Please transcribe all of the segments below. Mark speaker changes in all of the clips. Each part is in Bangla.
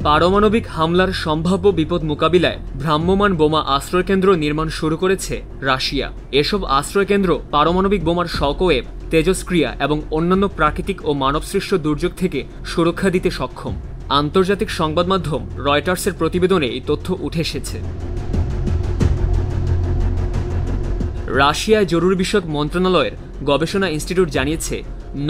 Speaker 1: পারমাণবিক হামলার সম্ভাব্য বিপদ মোকাবিলায় ভ্রাম্যমাণ বোমা আশ্রয়কেন্দ্র নির্মাণ শুরু করেছে রাশিয়া। এসব আশ্রয়কেন্দ্র পারমাণবিক বোমার শকওয়েভ, তেজস্ক্রিয়া এবং অন্যান্য প্রাকৃতিক ও মানবসৃষ্ট দুর্যোগ থেকে সুরক্ষা দিতে সক্ষম। আন্তর্জাতিক সংবাদ মাধ্যম রয়টার্সের প্রতিবেদনে এই তথ্য উঠে এসেছে। রাশিয়ায় জরুরি বিষয়ক মন্ত্রণালয়ের গবেষণা ইনস্টিটিউট জানিয়েছে,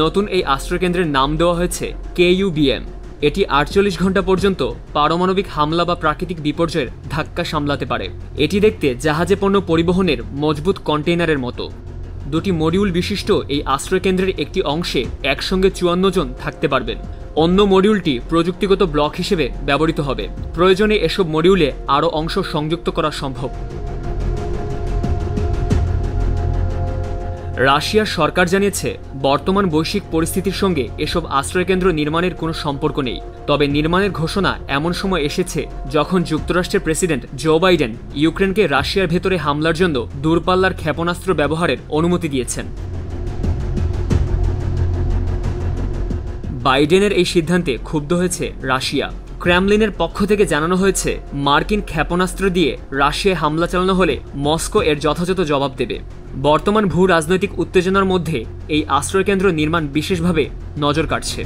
Speaker 1: নতুন এই আশ্রয়কেন্দ্রের নাম দেওয়া হয়েছে KUBM। এটি 48 ঘন্টা পর্যন্ত পারমাণবিক হামলা বা প্রাকৃতিক বিপর্যয়ের ধাক্কা সামলাতে পারে। এটি দেখতে জাহাজে পণ্য পরিবহনের মজবুত কন্টেইনারের মতো। দুটি মডিউল বিশিষ্ট এই আশ্রয়কেন্দ্রের একটি অংশে একসঙ্গে 54 জন থাকতে পারবেন। অন্য মডিউলটি প্রযুক্তিগত ব্লক হিসেবে ব্যবহৃত হবে। প্রয়োজনে এসব মডিউলে আরও অংশ সংযুক্ত করা সম্ভব। রাশিয়ার সরকার জানিয়েছে, বর্তমান বৈশ্বিক পরিস্থিতির সঙ্গে এসব আশ্রয়কেন্দ্র নির্মাণের কোনো সম্পর্ক নেই। তবে নির্মাণের ঘোষণা এমন সময় এসেছে যখন যুক্তরাষ্ট্রের প্রেসিডেন্ট জো বাইডেন ইউক্রেনকে রাশিয়ার ভেতরে হামলার জন্য দূরপাল্লার ক্ষেপণাস্ত্র ব্যবহারের অনুমতি দিয়েছেন। বাইডেনের এই সিদ্ধান্তে ক্ষুব্ধ হয়েছে রাশিয়া। ক্রেমলিনের পক্ষ থেকে জানানো হয়েছে, মার্কিন ক্ষেপণাস্ত্র দিয়ে রাশিয়ায় হামলা চালানো হলে মস্কো এর যথাযথ জবাব দেবে। বর্তমান ভূ রাজনৈতিক উত্তেজনার মধ্যে এই আশ্রয়কেন্দ্র নির্মাণ বিশেষভাবে নজর কাটছে।